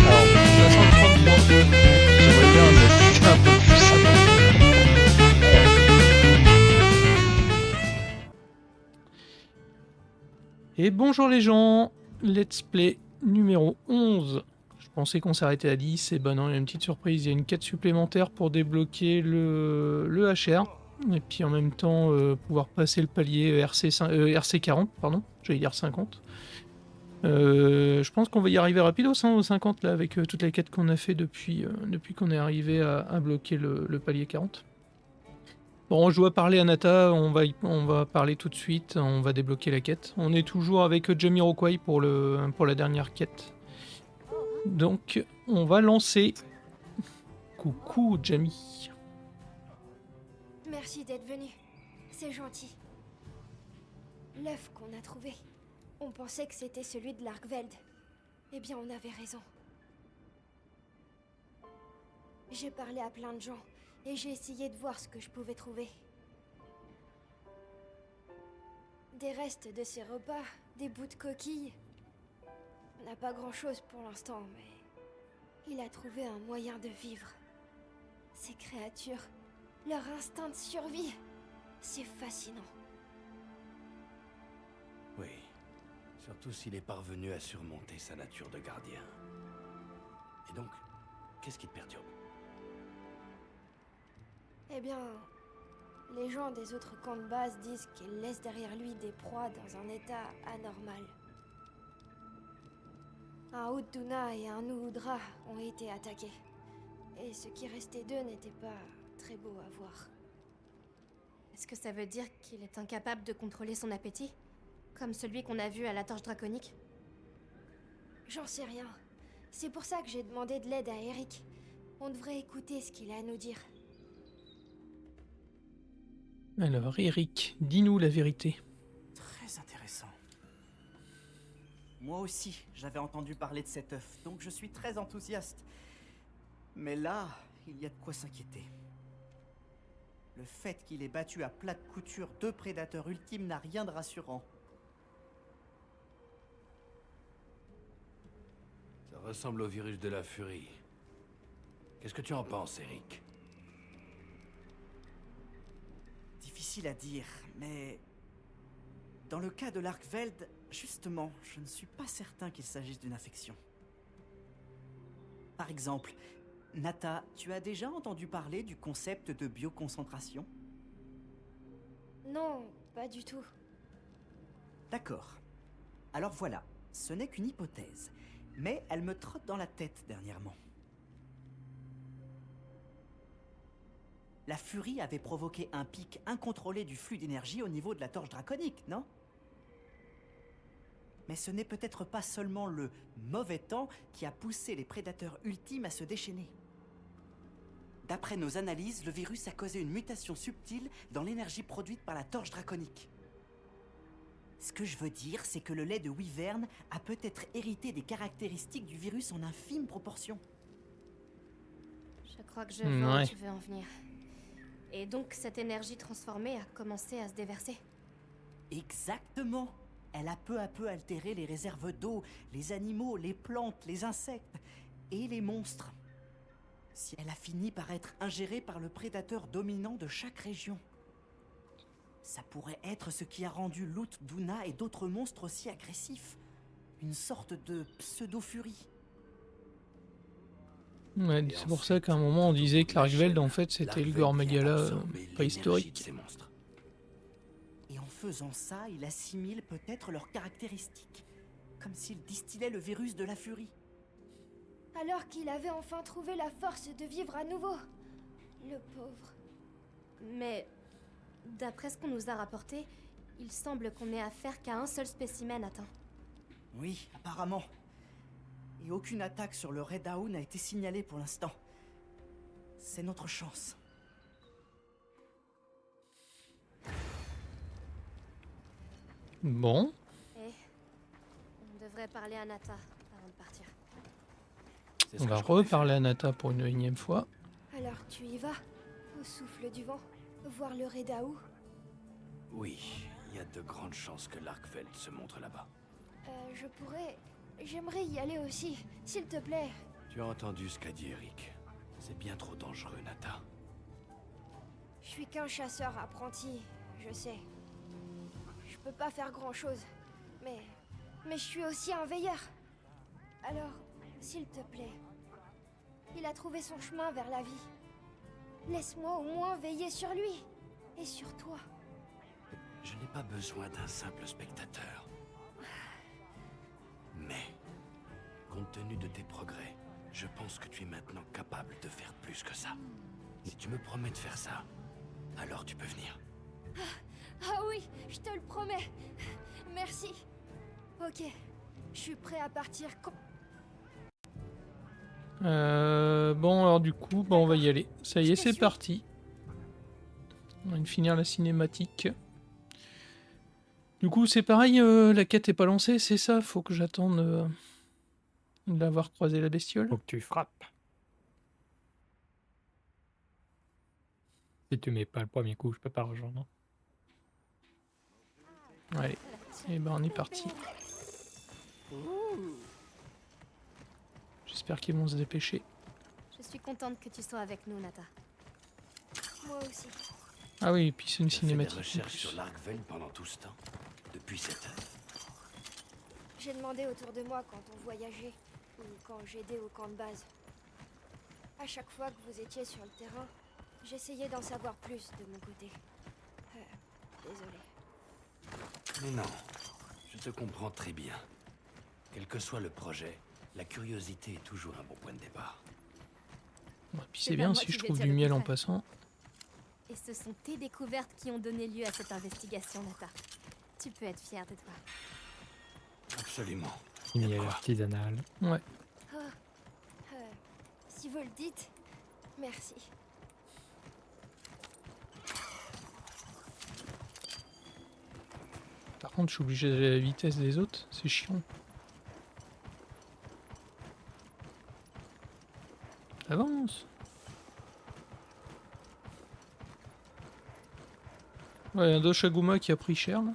Alors, 533. J'aimerais bien, mais c'était un peu plus simple. Et bonjour les gens, let's play numéro 11. Je pensais qu'on s'arrêtait à 10, et ben non, il y a une petite surprise, il y a une quête supplémentaire pour débloquer le HR, et puis en même temps pouvoir passer le palier RC 40, pardon, j'allais dire 50. Je pense qu'on va y arriver rapidos au 50 là, avec toutes les quêtes qu'on a fait depuis qu'on est arrivé à bloquer le palier 40. Bon, je dois parler à Nata, on va parler tout de suite, on va débloquer la quête. On est toujours avec Jamiroquai pour la dernière quête. Donc, on va lancer. Coucou, Jamie. Merci d'être venu. C'est gentil. L'œuf qu'on a trouvé, on pensait que c'était celui de l'Arkveld. Eh bien, on avait raison. J'ai parlé à plein de gens, et j'ai essayé de voir ce que je pouvais trouver. Des restes de ces repas, des bouts de coquilles. On n'a pas grand-chose pour l'instant, mais il a trouvé un moyen de vivre. Ces créatures, leur instinct de survie, c'est fascinant. Oui, surtout s'il est parvenu à surmonter sa nature de gardien. Et donc, qu'est-ce qui te perturbe? Eh bien, les gens des autres camps de base disent qu'il laisse derrière lui des proies dans un état anormal. Un Outduna et un Uhudra ont été attaqués. Et ce qui restait d'eux n'était pas très beau à voir. Est-ce que ça veut dire qu'il est incapable de contrôler son appétit? Comme celui qu'on a vu à la torche draconique? J'en sais rien. C'est pour ça que j'ai demandé de l'aide à Eric. On devrait écouter ce qu'il a à nous dire. Alors, Eric, dis-nous la vérité. Très intéressant. Moi aussi, j'avais entendu parler de cet œuf, donc je suis très enthousiaste. Mais là, il y a de quoi s'inquiéter. Le fait qu'il ait battu à plate couture 2 prédateurs ultimes n'a rien de rassurant. Ça ressemble au virus de la furie. Qu'est-ce que tu en penses, Eric? Difficile à dire, mais... Dans le cas de l'Arkveld, justement, je ne suis pas certain qu'il s'agisse d'une infection. Par exemple, Nata, tu as déjà entendu parler du concept de bioconcentration? Non, pas du tout. D'accord. Alors voilà, ce n'est qu'une hypothèse, mais elle me trotte dans la tête dernièrement. La furie avait provoqué un pic incontrôlé du flux d'énergie au niveau de la torche draconique, non? Mais ce n'est peut-être pas seulement le mauvais temps qui a poussé les prédateurs ultimes à se déchaîner. D'après nos analyses, le virus a causé une mutation subtile dans l'énergie produite par la torche draconique. Ce que je veux dire, c'est que le lait de Wyvern a peut-être hérité des caractéristiques du virus en infime proportion. Je crois que je vois Ouais. où tu veux en venir. Et donc cette énergie transformée a commencé à se déverser. Exactement. Elle a peu à peu altéré les réserves d'eau, les animaux, les plantes, les insectes et les monstres. Si elle a fini par être ingérée par le prédateur dominant de chaque région. Ça pourrait être ce qui a rendu l'Outduna et d'autres monstres aussi agressifs. Une sorte de pseudo-furie. Ouais, c'est pour ça qu'à un moment on disait que l'Arkveld en fait c'était le Gormagala préhistorique. Ces monstres. Et en faisant ça, il assimile peut-être leurs caractéristiques. Comme s'il distillait le virus de la furie. Alors qu'il avait enfin trouvé la force de vivre à nouveau. Le pauvre. Mais d'après ce qu'on nous a rapporté, il semble qu'on ait affaire qu'à un seul spécimen atteint. Oui, apparemment. Et aucune attaque sur le Red Dawn n'a été signalée pour l'instant. C'est notre chance. Bon, On devrait parler à Nata avant de partir. C'est ce on que va je comptais reparler à Nata pour une énième fois. Alors tu y vas, au souffle du vent, voir le Redaou. Oui, Il y a de grandes chances que l'Arkveld se montre là-bas. Je pourrais... J'aimerais y aller aussi, s'il te plaît. Tu as entendu ce qu'a dit Eric. C'est bien trop dangereux, Nata. Je suis qu'un chasseur apprenti, je sais. Je peux pas faire grand-chose, mais je suis aussi un veilleur. Alors, s'il te plaît, il a trouvé son chemin vers la vie. Laisse-moi au moins veiller sur lui et sur toi. Je n'ai pas besoin d'un simple spectateur. Mais, compte tenu de tes progrès, je pense que tu es maintenant capable de faire plus que ça. Si tu me promets de faire ça, alors tu peux venir. Ah oui, je te le promets. Merci. Ok, je suis prêt à partir quand... Bon, alors du coup, on va y aller. Ça y est, c'est parti. On va finir la cinématique. Du coup, c'est pareil, la quête est pas lancée, c'est ça? Faut que j'attende d'avoir croisé la bestiole. Faut que tu frappes. Si tu mets pas le premier coup, je peux pas rejoindre. Allez, et ben on est parti. J'espère qu'ils vont se dépêcher. Je suis contente que tu sois avec nous, Nata. Moi aussi. Ah oui, et puis c'est une Tu as fait des cinématique. en recherches plus. sur l'Arkveld pendant tout ce temps? Depuis cette heure? J'ai demandé autour de moi quand on voyageait, ou quand j'aidais au camp de base. À chaque fois que vous étiez sur le terrain, j'essayais d'en savoir plus de mon côté. Désolé. Mais non, je te comprends très bien. Quel que soit le projet, la curiosité est toujours un bon point de départ. Ouais, puis C'est c'est pas bien moi si qui je vais trouve dire du le miel en contraire. passant. Et ce sont tes découvertes qui ont donné lieu à cette investigation, Nata. Tu peux être fière de toi. Absolument. Miel artisanal. Ouais. Si vous le dites, merci. Par contre, je suis obligé d'aller à la vitesse des autres, c'est chiant. Avance. Ouais, un Doshaguma qui a pris cher là.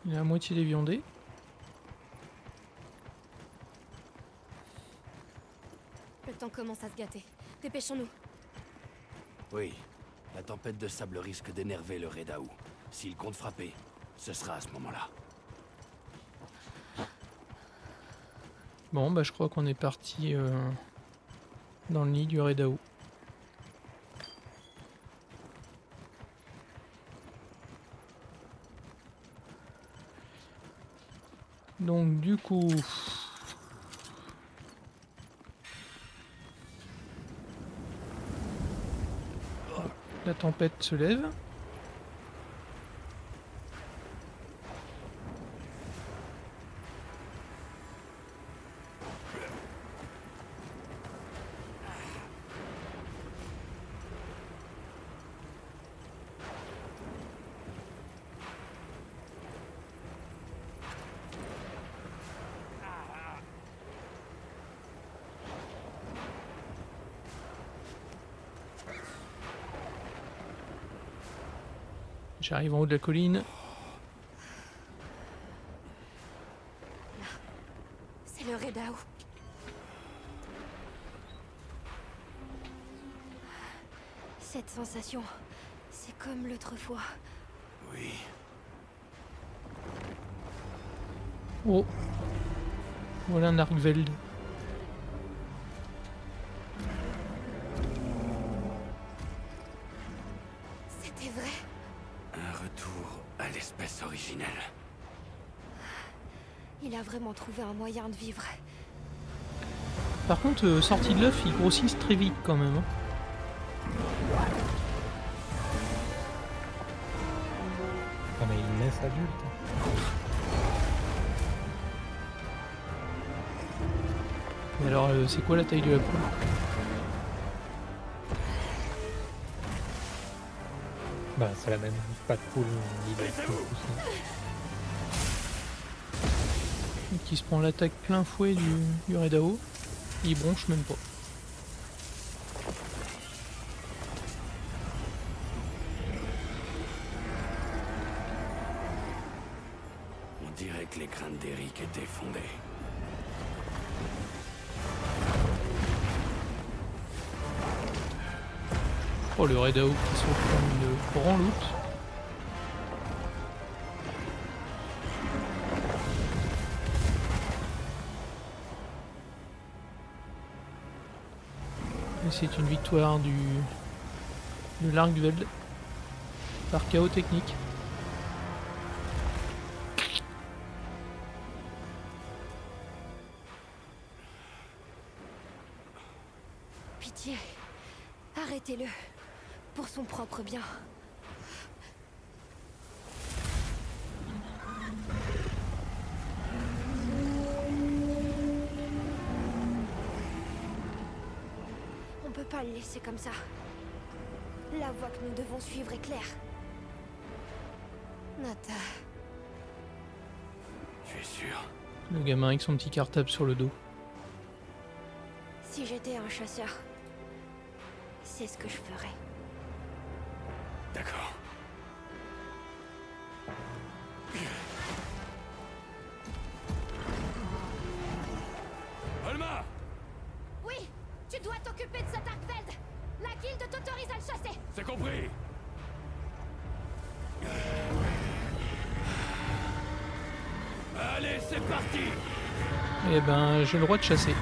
Il est à moitié déviandé. Le temps commence à se gâter. Dépêchons-nous. Oui, la tempête de sable risque d'énerver le Redaou. S'il compte frapper, ce sera à ce moment-là. Bon, bah je crois qu'on est parti dans le nid du Redao. Donc du coup... La tempête se lève. J'arrive en haut de la colline. C'est le Redao. Cette sensation, c'est comme l'autre fois. Oui. Oh. Voilà un Arkveld. C'était vrai. Un retour à l'espèce originelle. Il a vraiment trouvé un moyen de vivre. Par contre, sorti de l'œuf, ils grossissent très vite quand même. Hein. Ah mais il naissent adulte. Et alors, c'est quoi la taille de la poule? Bah c'est la même, pas de poule, ni de poussin. Qui se prend l'attaque plein fouet du Redao. Il bronche même pas. dirait que les craintes d'Eric étaient fondées. Oh, le Red Hawk qui sauve comme une grand loot. Et c'est une victoire de Largveld par chaos technique. Pitié, arrêtez-le. Pour son propre bien. On peut pas le laisser comme ça. La voie que nous devons suivre est claire. Nata. Tu es sûr? Le gamin avec son petit cartable sur le dos. Si j'étais un chasseur, c'est ce que je ferais. D'accord. Alma! Oui, tu dois t'occuper de cet Arkveld. La guilde t'autorise à le chasser. C'est compris! Allez, c'est parti! Eh ben, j'ai le droit de chasser.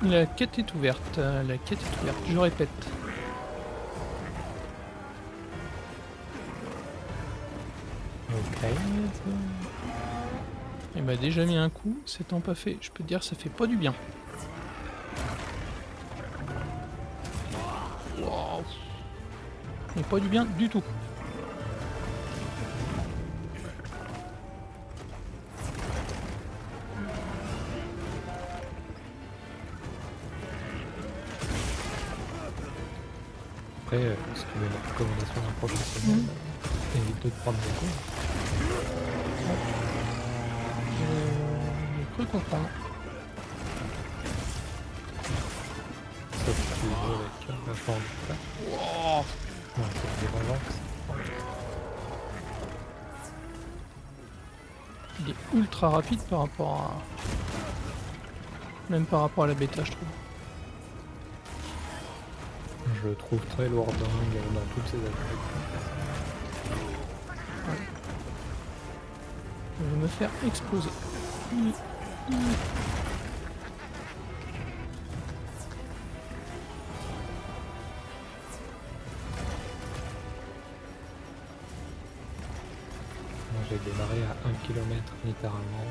La quête est ouverte. La quête est ouverte. Je répète. Ok. Il m'a déjà mis un coup. C'est tant pas fait. Je peux te dire, ça fait pas du bien. Wow. Et pas du bien du tout. Après, si tu veux une recommandation d'un professionnel, évite de te prendre des coups. J'ai cru comprendre. Sauf si tu joues avec vachement de temps. Wow. Non, c'est des relances. Il est ultra rapide par rapport à... Même par rapport à la bêta, je trouve. Je le trouve très lourdingue dans toutes ses attaques. Je vais me faire exploser. Moi j'ai démarré à 1 km littéralement.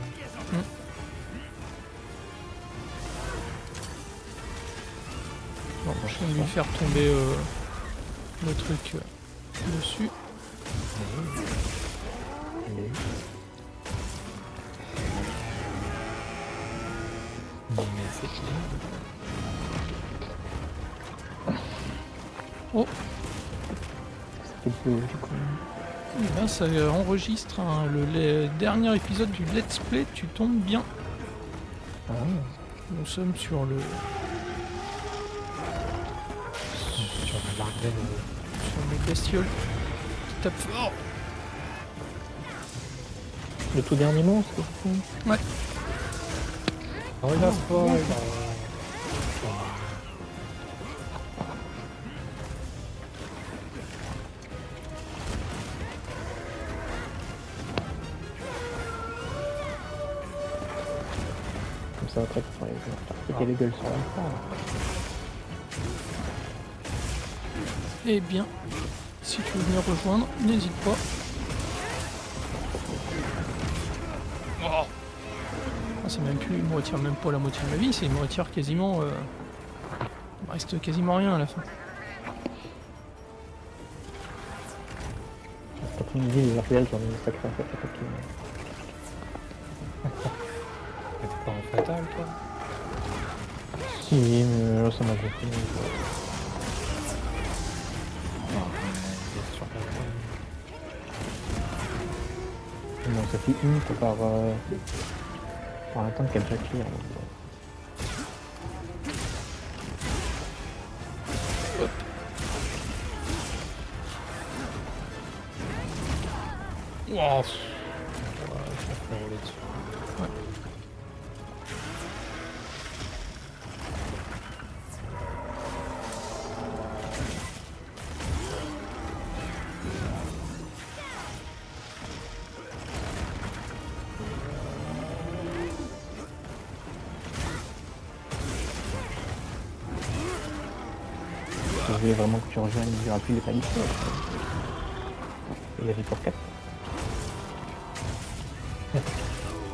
Bon, je viens de lui faire tomber le truc dessus. Mais c'est clair. Oh, C'est beau, et là ça enregistre hein, le dernier épisode du Let's Play, tu tombes bien. Ah, Nous sommes sur le... Sur la Largveld, sur les bestioles qui tapent fort. le tout dernier monstre, c'est ça? Ouais. oh il a spoil. Comme ça, après, tu pourrais faire péter les gueules sur la fin. Eh bien, si tu veux venir rejoindre, n'hésite pas. Oh. Ah, c'est même plus, il me retire même pas la moitié de ma vie, c'est il me retire quasiment... il me reste quasiment rien à la fin. Quand tu me dis les RPL, j'en ai une sacrée à faire attaquer. T'es pas en fatal toi? Si, mais là, ça m'a gonflé. Sur la fin. Non, ça fait une par attendre qu'elle j'acquiert. Wow. peux rouler dessus. Ouais. Je voulais vraiment que tu rejoignes du rapide et pas du tout. Il y avait pour 4.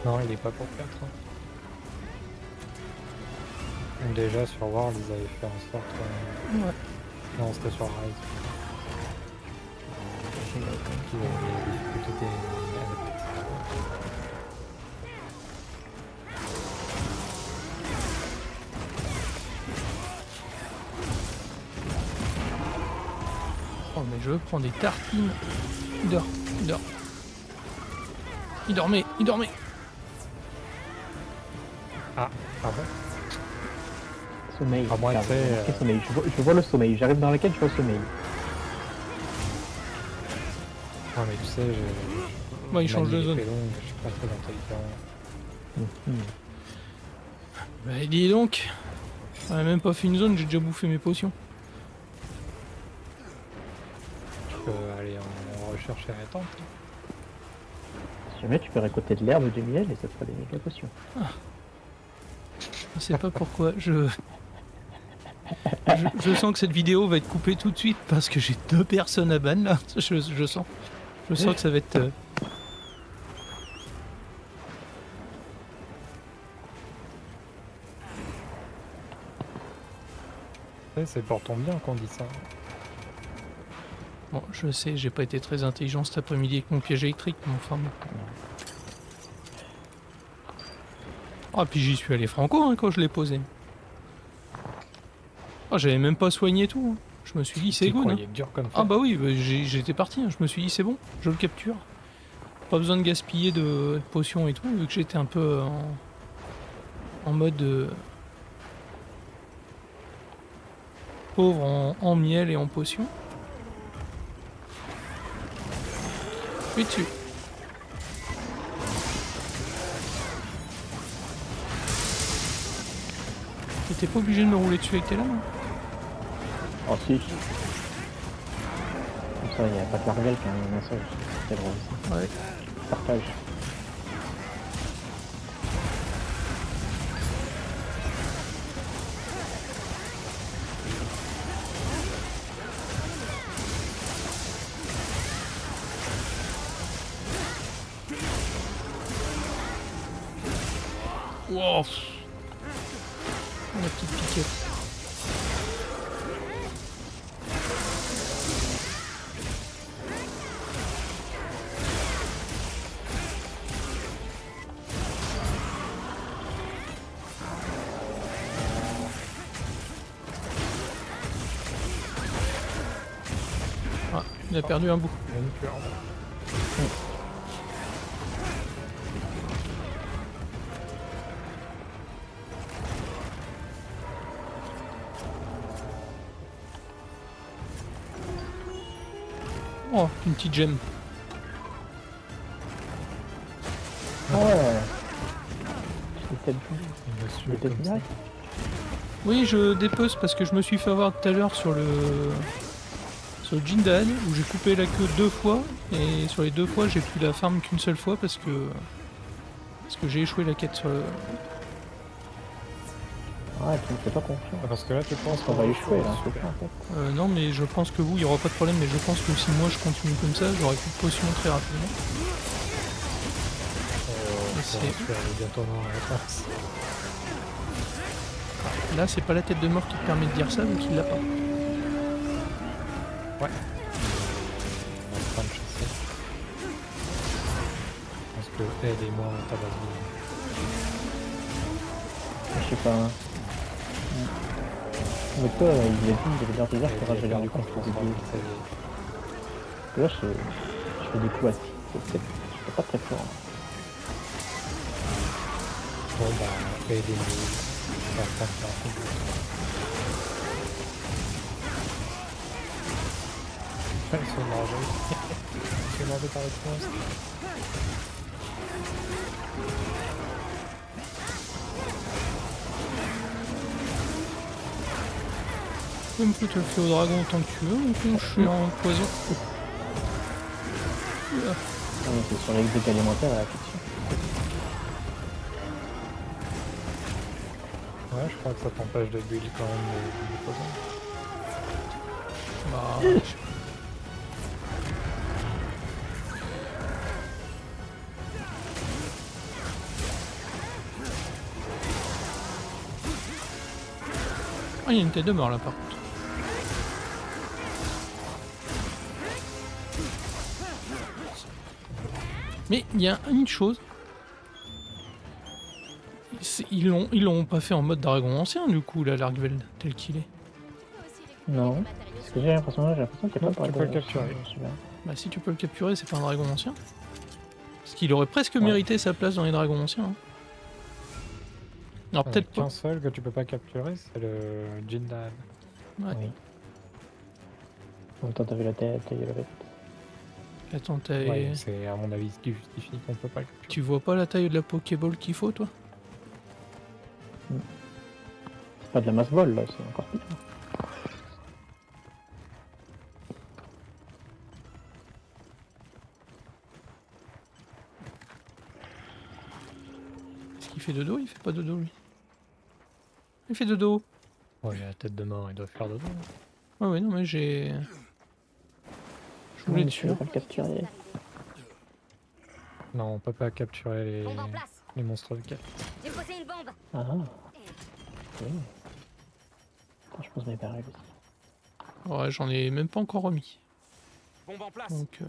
Non, il est pas pour 4. Hein. Déjà sur World, ils avaient fait en sorte. Ouais. Non, c'était sur Rise. Qu'ils avaient des difficultés adaptées. Oh, mais je prends des tartines. Il dort, il dort. Il dormait, il dormait. Ah bon? Sommeil. Ah, moi, Ah, tu sais, marqué sommeil. Je vois le sommeil. J'arrive dans la quête, je vois le sommeil. Ouais, mais tu sais, j'ai. Ouais, il change de Manie zone. épée longue, je suis pas très intelligent. Mhm. Bah dis donc. On a même pas fait une zone, j'ai déjà bouffé mes potions. Tu peux aller en recherche irritante. Si jamais tu peux récolter de l'herbe, du miel et ça te fera des méga potions. Je sais pas pourquoi, je sens que cette vidéo va être coupée tout de suite parce que j'ai 2 personnes à ban là. Je sens que ça va être... C'est pour ton bien qu'on dit ça. Bon, je sais, j'ai pas été très intelligent cet après-midi avec mon piège électrique, mais enfin bon. Ah, puis j'y suis allé franco hein, quand je l'ai posé. Ah, j'avais même pas soigné tout. Hein. Je me suis dit, c'est Tu good. Hein. croyais dur comme ça. Ah bah oui, bah, j'étais parti. Hein. Je me suis dit, c'est bon, je le capture. Pas besoin de gaspiller de potions et tout, vu que j'étais un peu en mode pauvre en miel et en potions. Je suis dessus. T'étais pas obligé de me rouler dessus avec tes lames. Oh si. Comme ça, il n'y a pas que Marvel qui a un message. C'est drôle aussi. Ouais. Partage. Wow. La petite piquette. Ah, il a perdu un bout. Oh, une petite gemme. Ouais. C'est peut-être Monsieur peut-être comme ça. direct. Oui, je dépece parce que je me suis fait avoir tout à l'heure sur le Jindan où j'ai coupé la queue 2 fois et sur les 2 fois j'ai pu la farm qu'une seule fois parce que j'ai échoué la quête sur le... Ouais, tu me fais pas confiance. Ah, parce que là, tu penses On va échouer là, c'est super. ça en fait. Non mais je pense que vous, il n'y aura pas de problème, mais je pense que si moi je continue comme ça, j'aurai plus de potions très rapidement. Je vais bientôt avoir la réponse. Là c'est pas la tête de mort qui te permet de dire ça, donc il l'a pas. Ouais. On est en train de chasser. Parce que elle et moi, on tabasse bien. Je sais pas. Mais toi, il a dit, il avait l'air de dire que j'avais l'air du compte au début. Là, je fais des coups assis. C'est pas très fort. Bon bah, aidez-nous. On va faire un peu. Ils sont mangés. Ils sont mangés par le monstre. peux me foutre le feu au dragon autant que tu veux, mon con, je suis en poison. Oula. Ah, mais c'est sur les exotiques alimentaires et la fiction. Ouais, je crois que ça t'empêche de build quand même de poison. Bah, ah, il y a une tête de mort là par contre. Mais il y a une chose. Ils l'ont pas fait en mode dragon ancien du coup, là, l'Argveld, tel qu'il est. Non. Parce que j'ai l'impression qu'il n'y a Non, pas tu peux le capturer. celui-là. Bah si tu peux le capturer, c'est pas un dragon ancien. Parce qu'il aurait presque mérité sa place dans les dragons anciens. Hein. Alors peut-être pas. Qu'un seul que tu peux pas capturer, c'est le Jindan. Ouais. Oui. En même temps, t'as vu la tête, il y a le reste. Attends, Ouais, c'est à mon avis ce qui justifie qu'on peut pas le capturer. tu vois pas la taille de la Pokéball qu'il faut, toi? C'est pas de la masse vol là, c'est encore pire. Est-ce qu'il fait dodo? Il fait pas dodo lui. Il fait dodo. Ouais, la tête de mort, il doit faire dodo. Ah ouais, non mais j'ai... Je voulais être Tu vas sûr. pas le capturer. Non, on peut pas capturer Bombe en place. les monstres de quête. J'ai posé une bombe. Ah. Ok. Attends, je pose mes barils aussi. Ouais, j'en ai même pas encore remis. Bombe en place. Donc,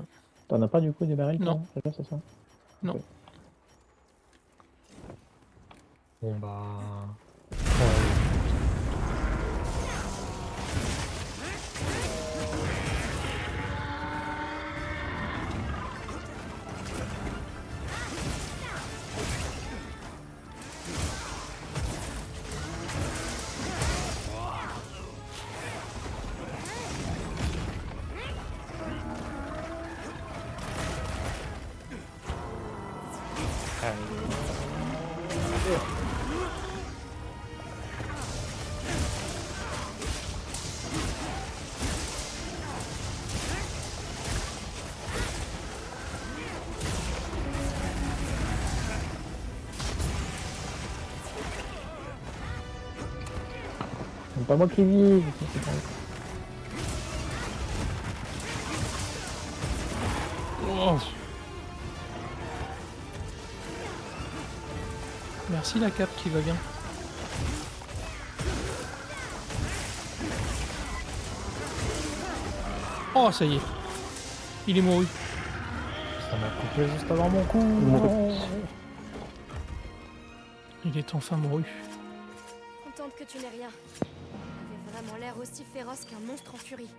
T'en as pas du coup des barils? Non. toi, déjà, c'est ça? Bon bah... Ouais. C'est pas moi qui vis. oh. Merci la cape qui va bien. Oh, ça y est. Il est mouru. Ça m'a coupé juste avant mon coup. Il est enfin mouru. Contente que tu n'aies rien. Tu avais vraiment l'air aussi féroce qu'un monstre en furie.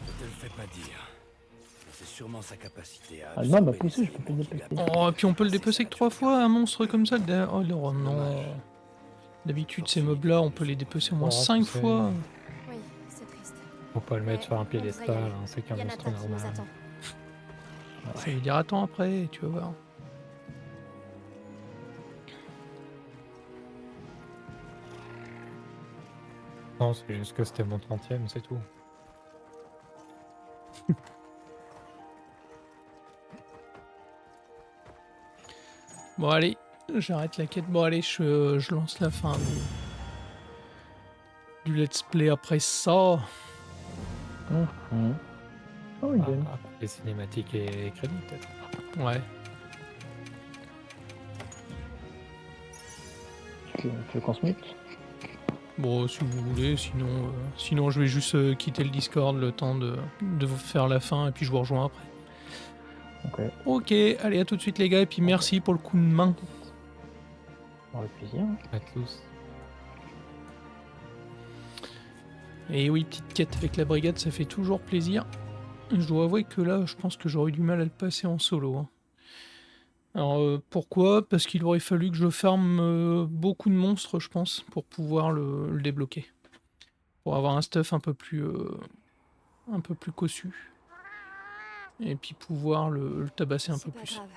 Ne te le fais pas dire. C'est sûrement sa capacité à... Alma m'a absorber poussé, les je peux pas éléments le qu'il déplacer. absorbe. Oh, et puis on peut le dépecer que 3 fois, un monstre comme ça. Oh non. D'habitude, ces mobs-là, on peut les dépecer au moins Oh, 5 c'est- fois. Oui, c'est triste. Faut pas le mettre sur un On devrait y piédestal, aller. hein, c'est qu'un Yanata monstre qui nous normal. attend. Ça va lui dire attends après, tu vas voir. Non, c'est juste que c'était mon 30e, c'est tout. Bon allez, j'arrête la quête. Bon allez, je lance la fin du let's play après ça. Mhm. Oh, il donne. Ah, les cinématiques et les crédits peut-être. Ouais. Tu veux qu'on se mute? Bon, si vous voulez, sinon je vais juste quitter le Discord le temps de vous faire la fin et puis je vous rejoins après. Ok. Ok, allez à tout de suite les gars et puis merci pour le coup de main. Avec plaisir. À tous. Et oui, petite quête avec la brigade, ça fait toujours plaisir. Je dois avouer que là, je pense que j'aurais eu du mal à le passer en solo. Hein. Alors pourquoi? Parce qu'il aurait fallu que je farme beaucoup de monstres, je pense, pour pouvoir le débloquer. Pour avoir un stuff un peu plus cossu. Et puis pouvoir le tabasser un peu C'est pas plus. grave,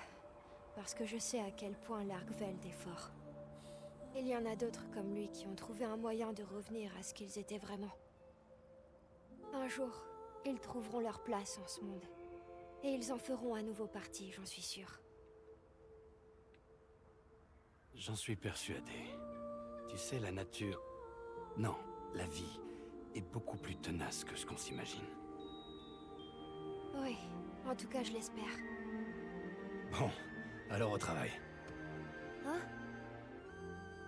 parce que je sais à quel point l'Argveld est fort. Il y en a d'autres comme lui qui ont trouvé un moyen de revenir à ce qu'ils étaient vraiment. Un jour, ils trouveront leur place en ce monde. Et ils en feront à nouveau partie, j'en suis sûre. J'en suis persuadé. Tu sais, la nature... Non, la vie est beaucoup plus tenace que ce qu'on s'imagine. Oui, en tout cas, je l'espère. Bon, alors au travail. Hein?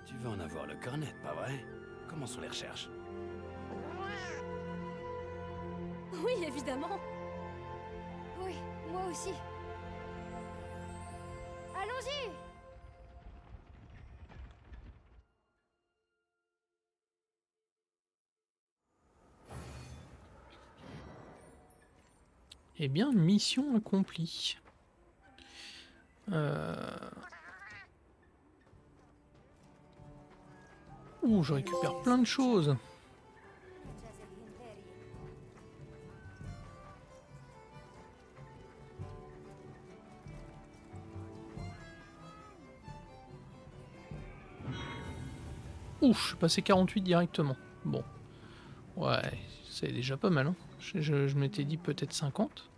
Tu veux en avoir le cornet, pas vrai? Commençons les recherches. Oui, évidemment. Oui, moi aussi. Allons-y! Eh bien, mission accomplie. Ouh, je récupère plein de choses. Ouh, je suis passé 48 directement. Bon. Ouais, c'est déjà pas mal. Hein. Je m'étais dit peut-être 50.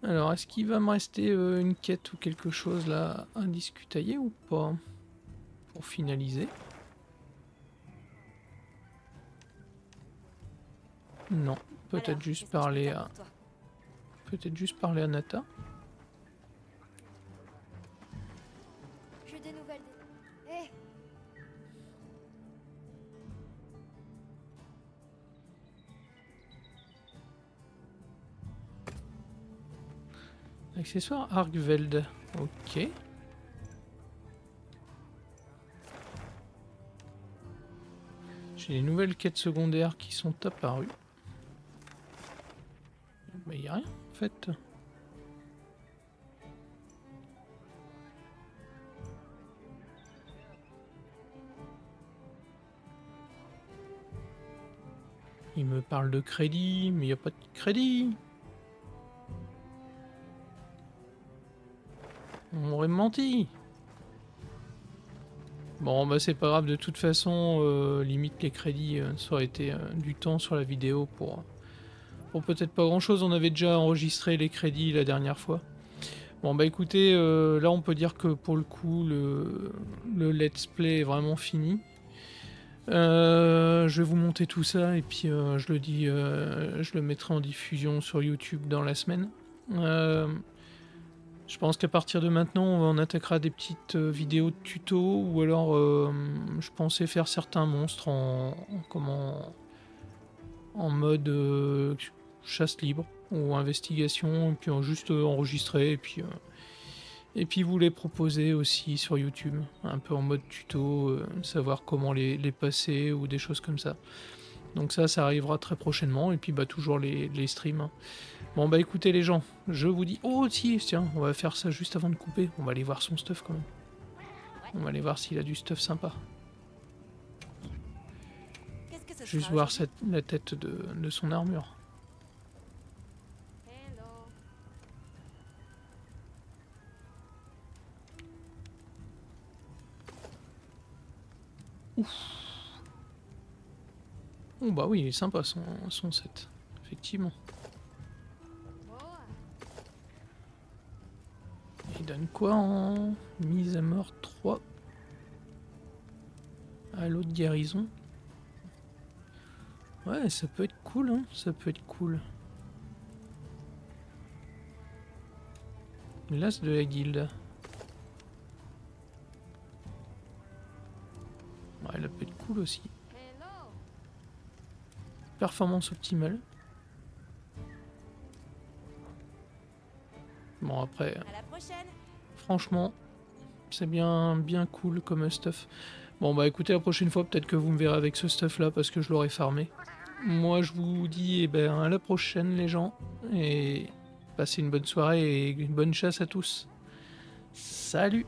Alors, est-ce qu'il va me rester une quête ou quelque chose là à discutailler ou pas? Pour finaliser. Non, peut-être juste parler à... Peut-être juste parler à Nata. J'ai des nouvelles. Hé! Accessoire Arkveld. Ok. J'ai les nouvelles quêtes secondaires qui sont apparues. Mais y a rien en fait. Il me parle de crédit, mais il n'y a pas de crédit. On m'aurait menti. Bon bah c'est pas grave, de toute façon limite les crédits ça aurait été du temps sur la vidéo pour peut-être pas grand chose. On avait déjà enregistré les crédits la dernière fois. Bon bah écoutez, là on peut dire que pour le coup le let's play est vraiment fini. Je vais vous monter tout ça et puis je le dis, je le mettrai en diffusion sur YouTube dans la semaine. Je pense qu'à partir de maintenant, on attaquera des petites vidéos de tuto ou alors je pensais faire certains monstres en mode chasse libre ou investigation, et puis juste enregistrer et puis vous les proposer aussi sur YouTube, un peu en mode tuto, savoir comment les passer ou des choses comme ça. Donc ça arrivera très prochainement, et puis bah toujours les streams. Hein. Bon bah écoutez les gens, je vous dis... Oh si, tiens, on va faire ça juste avant de couper, on va aller voir son stuff quand même. On va aller voir s'il a du stuff sympa. Qu'est-ce que ce Juste sera voir aujourd'hui? la tête de son armure. Hello. Oh bah oui, il est sympa son set, effectivement. Oh. Il donne quoi en mise à mort 3 à l'autre guérison? Ouais, ça peut être cool, hein, ça peut être cool. L'as de la guilde. Ouais, elle peut être cool aussi. Hello. Performance optimale. Bon après, À la prochaine. franchement, c'est bien cool comme stuff. Bon bah écoutez, la prochaine fois peut-être que vous me verrez avec ce stuff là parce que je l'aurai farmé. Moi je vous dis eh ben, à la prochaine les gens, et passez une bonne soirée et une bonne chasse à tous. Salut!